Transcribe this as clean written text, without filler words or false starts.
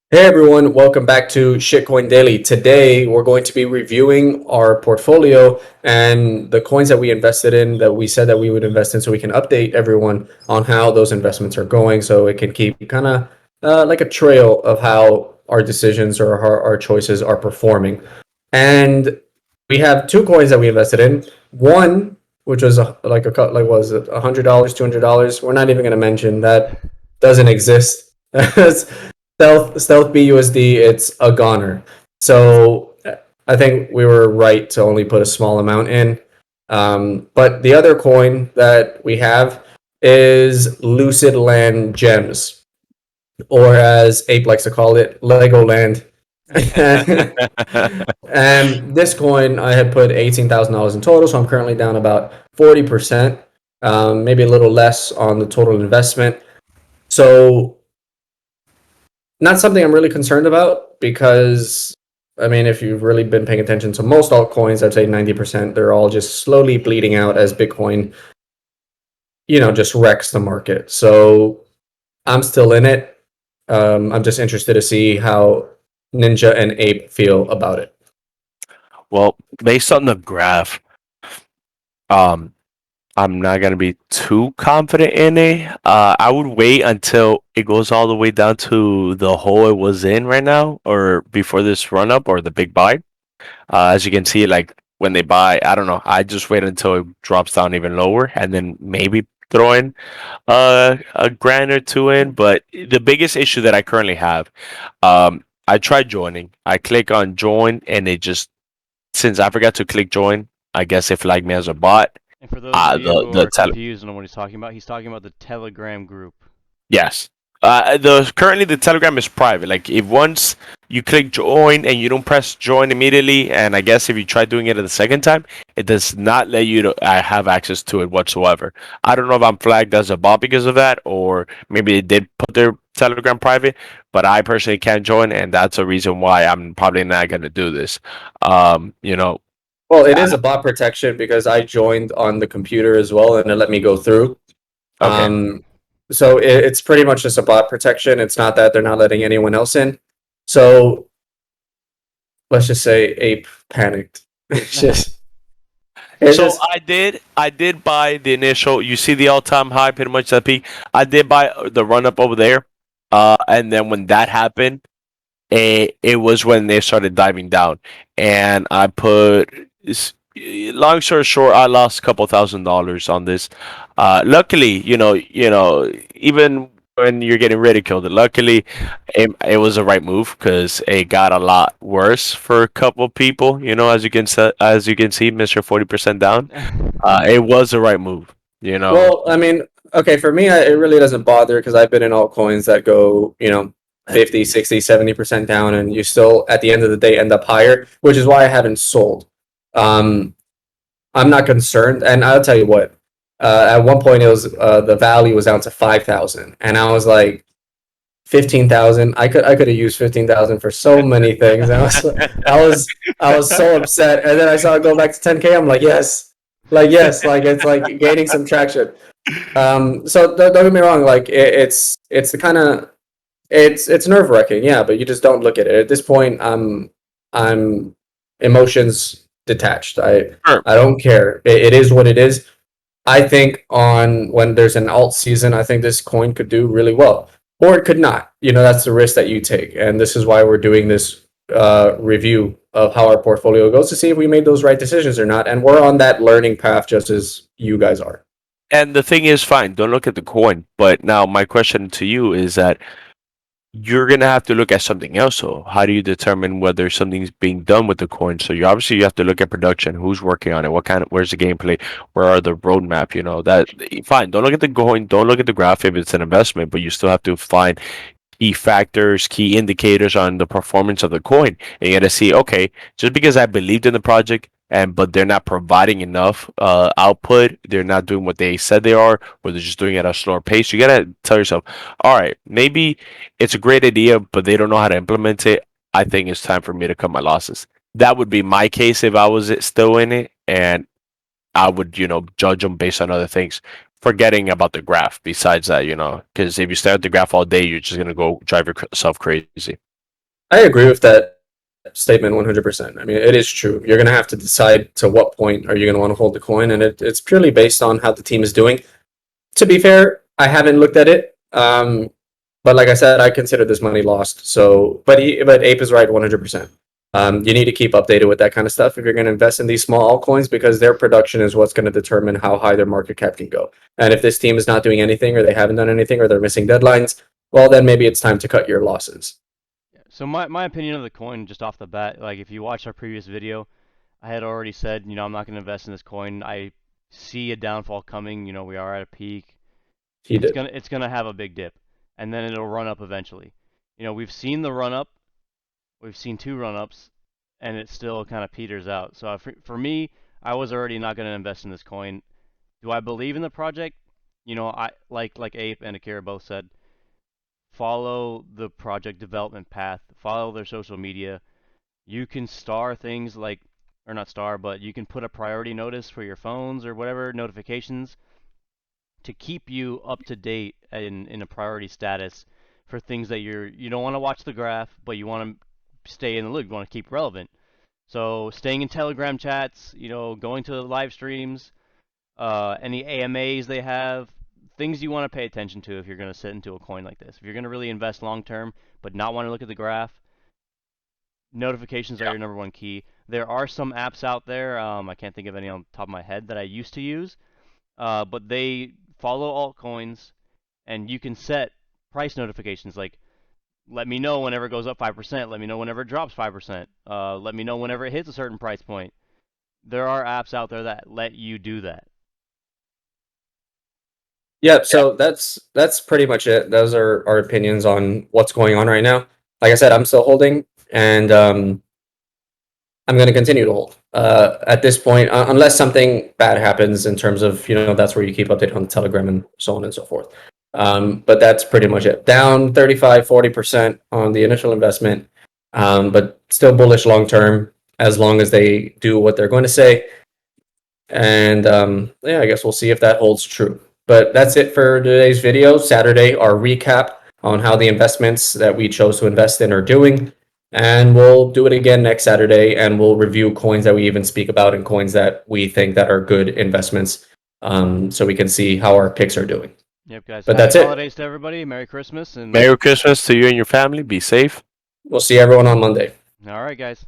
Hey everyone, welcome back to Shitcoin Daily. Today we're going to be reviewing our portfolio and the coins that we invested in that we said that we would invest in so we can update everyone on how those investments are going so it can keep kind of like a trail of how our decisions or how our choices are performing. And we have two coins that we invested in. One, which was like was it $100, $200? We're not even going to mention that doesn't exist. Stealth BUSD, it's a goner. So I think we were right to only put a small amount in. But the other coin that we have is Lucid Land Gems, or as Ape likes to call it, Legoland. And this coin, I had put $18,000 in total, so I'm currently down about 40%, maybe a little less on the total investment. So not something I'm really concerned about because I mean, if you've really been paying attention to most altcoins, I'd say 90%, they're all just slowly bleeding out as Bitcoin, just wrecks the market. So I'm still in it. I'm just interested to see how Ninja and Ape feel about it. Well, based on the graph, um, I'm not gonna be too confident in it. I would wait until it goes all the way down to the hole it was in right now, or before this run up or the big buy. As you can see, like when they buy, I don't know. I just wait until it drops down even lower, and then maybe throw in a grand or two in. But the biggest issue that I currently have, I tried joining. I click on join, and it just since I forgot to click join, I guess it flagged me as a bot. And for those of you who The are confused on what he's talking about the Telegram group. yes. The currently the Telegram is private. Like if once you click join and you don't press join immediately, and I guess if you try doing it the second time, it does not let you to have access to it whatsoever. I don't know if I'm flagged as a bot because of that, or maybe they did put their Telegram private, but I personally can't join, and that's a reason why I'm probably not gonna do this. You know, Well, it is a bot protection because I joined on the computer as well and it let me go through. okay. Um, so it's pretty much just a bot protection. It's not that they're not letting anyone else in. So let's just say Ape panicked. It's just, it's So just I did buy the initial. You see the all-time high, pretty much that peak. I did buy the run up over there, and then when that happened, it was when they started diving down, and I put. Long story short, I lost a couple $1,000s on this. Luckily, even when you're getting ridiculed, luckily it was the right move because it got a lot worse for a couple people. As you can see, Mister 40% down. It was the right move. You know. well, I mean, okay, for me, it really doesn't bother because I've been in altcoins that go, 50, 60, 70% down, and you still, at the end of the day, end up higher, which is why I haven't sold. Um, I'm not concerned, and I'll tell you what. At one point, it was the value was down to 5,000, and I was like, 15,000. I could have used 15,000 for so many things. I was I was so upset, and then I saw it go back to 10K. I'm like yes, like it's like gaining some traction. So don't get me wrong, like it's the kind of it's nerve wracking, yeah, but you just don't look at it at this point. I'm emotions detached. Sure. I don't care. It is what it is. I think on when there's an alt season, I think this coin could do really well, or it could not. That's the risk that you take, and this is why we're doing this review of how our portfolio goes to see if we made those right decisions or not. And we're on that learning path, just as you guys are. And the thing is, fine. Don't look at the coin. But now my question to you is that you're gonna have to look at something else. So how do you determine whether something's being done with the coin? So you have to look at production, who's working on it, where's the gameplay, where are the roadmap, that fine. Don't look at the coin, don't look at the graph if it's an investment, but you still have to find key factors, key indicators on the performance of the coin. And you got to see, okay, just because I believed in the project but they're not providing enough output, they're not doing what they said they are, or they're just doing it at a slower pace. You got to tell yourself, all right, maybe it's a great idea, but they don't know how to implement it. I think it's time for me to cut my losses. That would be my case if I was still in it, and I would, judge them based on other things, forgetting about the graph. Besides that, because if you stare at the graph all day, you're just gonna go drive yourself crazy. I agree with that statement 100%. I mean, it is true. You're going to have to decide to what point are you going to want to hold the coin, and it's purely based on how the team is doing. To be fair, I haven't looked at it, but like I said, I consider this money lost. So, but Ape is right 100%. You need to keep updated with that kind of stuff if you're going to invest in these small altcoins because their production is what's going to determine how high their market cap can go. And if this team is not doing anything, or they haven't done anything, or they're missing deadlines, well, then maybe it's time to cut your losses. So my opinion of the coin, just off the bat, like if you watched our previous video, I had already said, I'm not going to invest in this coin. I see a downfall coming. We are at a peak. He did. It's gonna have a big dip, and then it'll run up eventually. We've seen the run up. We've seen 2 run ups, and it still kind of peters out. So for me, I was already not going to invest in this coin. Do I believe in the project? I like Ape and Akira both said, follow the project development path, follow their social media. You can star things like, or not star, but you can put a priority notice for your phones or whatever notifications to keep you up to date in a priority status for things that you don't want to watch the graph, but you want to stay in the loop. You want to keep relevant. So staying in Telegram chats, going to the live streams, any AMAs they have, things you want to pay attention to if you're going to sit into a coin like this. If you're going to really invest long term, but not want to look at the graph, notifications are your number one key. There are some apps out there, I can't think of any on the top of my head, that I used to use, but they follow altcoins, and you can set price notifications like, let me know whenever it goes up 5%, let me know whenever it drops 5%, let me know whenever it hits a certain price point. There are apps out there that let you do that. Yeah, so that's pretty much it. Those are our opinions on what's going on right now. Like I said, I'm still holding, and I'm going to continue to hold at this point, unless something bad happens in terms of that's where you keep updated on the Telegram and so on and so forth. But that's pretty much it. Down 35-40% on the initial investment, but still bullish long term as long as they do what they're going to say. And yeah, I guess we'll see if that holds true. But that's it for today's video. Saturday, our recap on how the investments that we chose to invest in are doing. And we'll do it again next Saturday, and we'll review coins that we even speak about and coins that we think that are good investments, so we can see how our picks are doing. Yep, guys. But Happy that's it. holidays to everybody. Merry Christmas. And Merry Christmas to you and your family. Be safe. We'll see everyone on Monday. all right, guys.